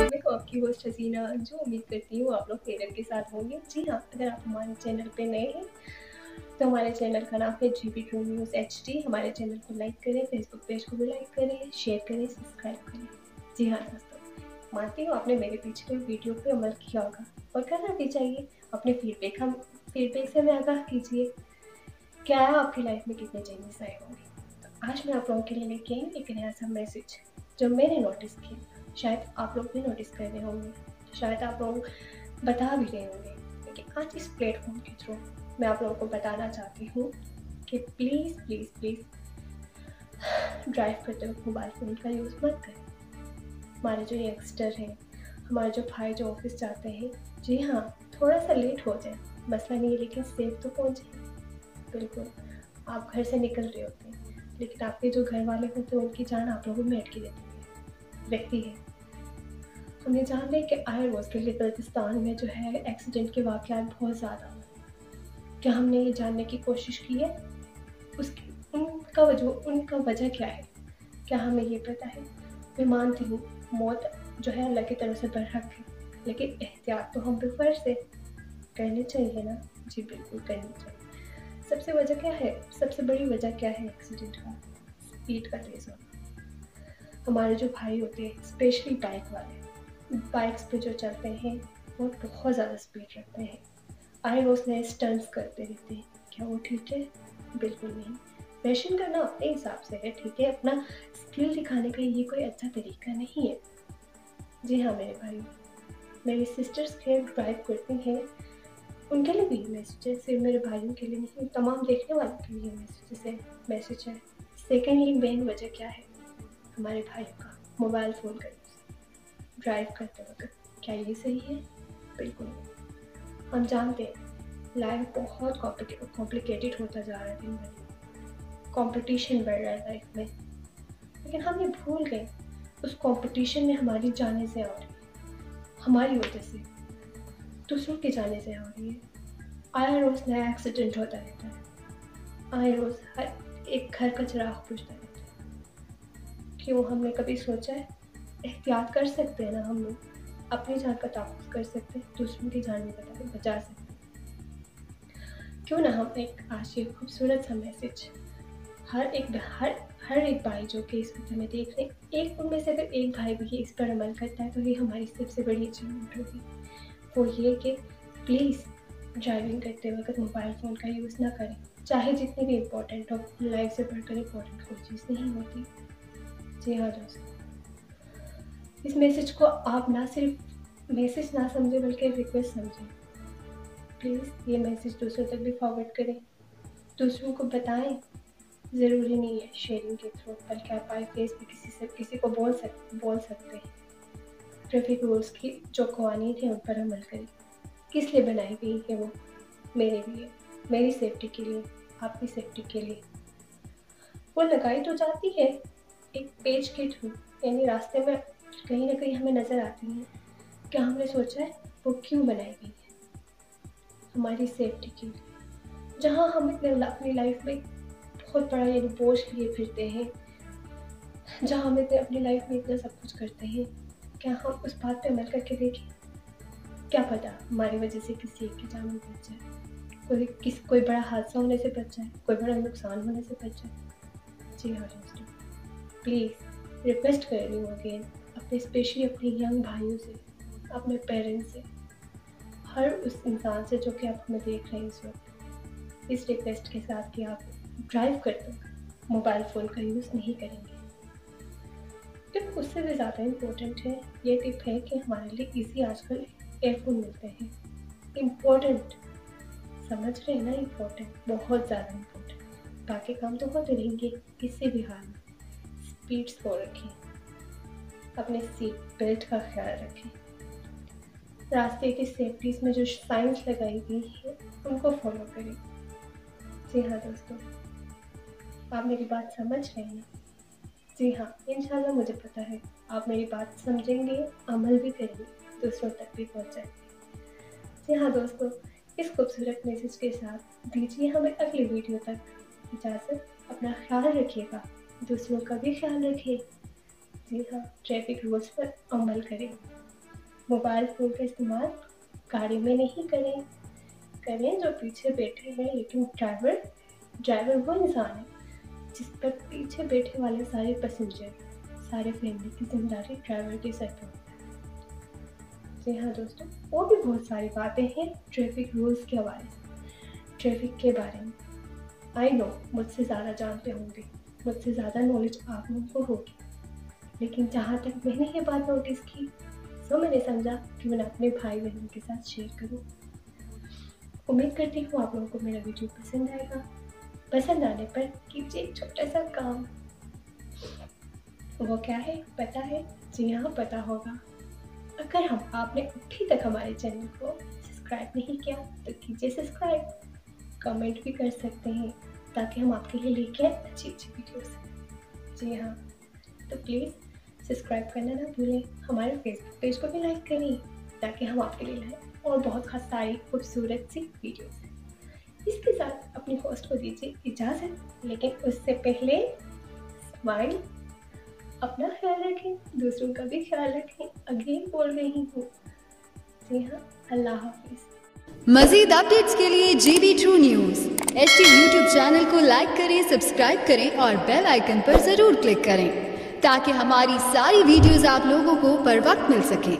मैं तो आपकी होस्ट हसीना, जो उम्मीद करती हूँ आप लोग खैरियत के साथ होंगे। जी हाँ, अगर आप हमारे चैनल पे नए हैं तो हमारे चैनल का नाम है GB ट्रू न्यूज़ HD। हमारे चैनल को लाइक करें, फेसबुक पेज को भी लाइक करें, शेयर करें, सब्सक्राइब करें। जी हाँ दोस्तों, मानती हूँ आपने मेरे पिछले वीडियो पे अमल किया होगा और करना भी चाहिए। अपने फीडबैक से हमें आगाह कीजिए, क्या आपकी लाइफ में कितने चेंजेस आए होंगे। तो आज मैं आप लोगों के लिए लेके आई एक नया सा मैसेज जो मैंने नोटिस किया। शायद आप लोग भी नोटिस कर रहे होंगे, शायद आप लोग बता भी रहे होंगे, लेकिन आज इस प्लेटफॉर्म के थ्रू मैं आप लोगों को बताना चाहती हूँ कि प्लीज़ प्लीज़ प्लीज़ ड्राइव करते वक्त मोबाइल फ़ोन का यूज़ मत करें। हमारे जो यंगस्टर हैं, हमारे जो भाई जो ऑफिस जाते हैं, जी हाँ, थोड़ा सा लेट हो जाए मसला नहीं है, लेकिन सेफ तो पहुँचे। बिल्कुल, आप घर से निकल रहे होते हैं, लेकिन आपके जो घर वाले होते हैं उनकी जान आप लोगों में अटकी रहती है। हम ये जान रहे हैं कि आए रोज़ दिल्ली बल्तिस्तान में जो है एक्सीडेंट के वाक़यात बहुत ज़्यादा हैं। क्या हमने ये जानने की कोशिश की है उसकी उनका वजह क्या है? क्या हमें ये पता है? मैं मानती हूँ मौत जो है अल्लाह की तरफ से बरहक है, लेकिन एहतियात तो हम पे फ़र्ज़ है, करनी चाहिए ना? जी बिल्कुल करनी चाहिए। सबसे बड़ी वजह क्या है एक्सीडेंट का? स्पीड का तेज़ होना। हमारे जो भाई होते हैं, स्पेशली बाइक वाले, बाइक्स पे जो चलते हैं वो बहुत ज़्यादा स्पीड रखते हैं। आए रोज़ नए स्टंट्स करते रहते हैं। क्या वो ठीक है? बिल्कुल नहीं। पैशन करना अपने हिसाब से है, ठीक है, अपना स्किल दिखाने का ये कोई अच्छा तरीका नहीं है। जी हाँ मेरे भाई, मेरी सिस्टर्स खैर ड्राइव करती हैं, उनके लिए भी मैसेज है, सिर्फ मेरे भाइयों के लिए नहीं, तमाम देखने वालों के लिए मैसेज है। सेकेंडली मेन वजह क्या है हमारे भाइयों का? मोबाइल फ़ोन का यूज़ ड्राइव करते वक्त। क्या ये सही है? बिल्कुल नहीं। हम जानते हैं लाइफ बहुत कॉम्प्लिकेटेड होता जा रहा है, दिन भर कॉम्पिटिशन बढ़ रहा है लाइफ में, लेकिन हम ये भूल गए उस कॉम्पिटिशन में हमारी जाने से हो रही है, हमारी वजह से दूसरों की जाने से हो रही है। आए रोज़ नया एक्सीडेंट होता रहता है, आए रोज़ हर एक घर का चिराग बुझता रहता है। क्यों हमने कभी सोचा है? एहतियात कर सकते हैं ना हम लोग, अपनी जान का तहफ़्फ़ुज़ कर सकते हैं, दूसरों की जान भी बचा सकते हैं। क्यों ना हम आज ये खूबसूरत सा मैसेज हर एक भाई जो कि इस वक्त हमें देख रहे हैं, एक उनमें से अगर एक भाई भी इस पर अमल करता है तो ये हमारी सबसे बड़ी अचीवमेंट होगी। वो ये कि प्लीज़ ड्राइविंग करते वक्त मोबाइल फ़ोन का यूज़ ना करें, चाहे जितनी भी इम्पोर्टेंट हो। लाइफ से बढ़कर इम्पोर्टेंट कोई चीज़ नहीं होती। जी हाँ दोस्तों, इस मैसेज को आप ना सिर्फ मैसेज ना समझें बल्कि रिक्वेस्ट समझें। प्लीज़ ये मैसेज दूसरों तक भी फॉरवर्ड करें, दूसरों को बताएं। ज़रूरी नहीं है शेयरिंग के थ्रू, बल्कि आप बाय फेस भी किसी को बोल सकते हैं। ट्रैफिक रूल्स की जो कवानीन हैं उन पर अमल करें। किस लिए बनाई गई है वो? मेरे लिए, मेरी सेफ्टी के लिए, आपकी सेफ्टी के लिए। वो लगाई तो जाती है एक पेज के थ्रू, यानी रास्ते में कहीं ना कहीं हमें नज़र आती है। क्या हमने सोचा है वो क्यों बनाई गई है? हमारी सेफ्टी के लिए। जहाँ हम अपनी लाइफ में बहुत बड़ा यानी बोझ लिए फिरते हैं, जहाँ हम अपनी लाइफ में इतना सब कुछ करते हैं, क्या हम उस बात पे अमल करके देखें? क्या पता हमारी वजह से किसी एक की जान भी बच जाए, कोई बड़ा हादसा होने से बच जाए, कोई बड़ा नुकसान होने से बच जाए। जी हाँ दोस्तों, प्लीज़ रिक्वेस्ट कर रही हूँ अगेन, स्पेशली अपने यंग भाइयों से, अपने पेरेंट्स से, हर उस इंसान से जो कि आप हमें देख रहे हैं इस वक्त, इस रिक्वेस्ट के साथ कि आप ड्राइव करते वक्त मोबाइल फ़ोन का यूज़ नहीं करेंगे। टिप उससे भी ज़्यादा इम्पोर्टेंट है, ये टिप है कि हमारे लिए ईज़ी आजकल एयरफोन मिलते हैं। इम्पोर्टेंट, समझ रहे हैं ना? इम्पोर्टेंट, बहुत ज़्यादा इम्पोर्टेंट। बाकी काम तो होते रहेंगे किसी भी हाल में। स्पीड्स को रखें, अपने सीट बेल्ट का ख्याल रखें, रास्ते की सेफ्टीज़ में जो साइंस लगाई गई है उनको फॉलो करें। जी हाँ दोस्तों, आप मेरी बात समझ रहे हैं? जी हाँ, इंशाल्लाह मुझे पता है आप मेरी बात समझेंगे, अमल भी करेंगे, दूसरों तक भी पहुँचाएंगे। जी हाँ दोस्तों, इस खूबसूरत मैसेज के साथ दीजिए हमें अगली वीडियो तक इजाज़त। अपना ख्याल रखिएगा, दूसरों का भी ख्याल रखिए। जी हाँ, ट्रैफिक रूल्स पर अमल करें। मोबाइल फ़ोन का इस्तेमाल गाड़ी में नहीं करें जो पीछे बैठे हैं, लेकिन ड्राइवर वो इंसान है जिस पर पीछे बैठे वाले सारे पैसेंजर, सारे फैमिली की जिम्मेदारी ड्राइवर के सर पर। जी हाँ दोस्तों, और भी बहुत सारी बातें हैं ट्रैफिक रूल्स के हवाले से, ट्रैफिक के बारे में। आई नो मुझसे ज़्यादा जानते होंगे, मुझसे ज़्यादा नॉलेज आप लोगों को होगी, लेकिन जहाँ तक मैंने ये बात नोटिस की, तो मैंने समझा कि मैं अपने भाई बहनों के साथ शेयर करूँ। उम्मीद करती हूँ आप लोगों को मेरा वीडियो पसंद आएगा। पसंद आने पर कीजिए एक छोटा सा काम। वो क्या है पता है? जी हाँ, पता होगा। अगर आपने अभी तक हमारे चैनल को सब्सक्राइब नहीं किया तो कीजिए सब्सक्राइब। कमेंट भी कर सकते हैं ताकि हम आपके लिए लेके आए अच्छी वीडियोस। जी हाँ, तो प्लीज़ सब्सक्राइब करना ना भूलें। हमारे फेसबुक पेज को भी लाइक करें ताकि हम आपके लिए लाएँ और बहुत खास सारी खूबसूरत सी वीडियोस। इसके साथ अपनी होस्ट को दीजिए इजाज़त, लेकिन उससे पहले स्माइल, अपना ख्याल रखें, दूसरों का भी ख्याल रखें। अगेन बोल रही हूँ। जी हाँ, अल्लाह हाफिज़। मज़ीद अपडेट्स के लिए GB True News HT YouTube channel को लाइक करें, सब्सक्राइब करें और बेल आइकन पर ज़रूर क्लिक करें ताकि हमारी सारी वीडियोस आप लोगों को बर वक्त मिल सकें।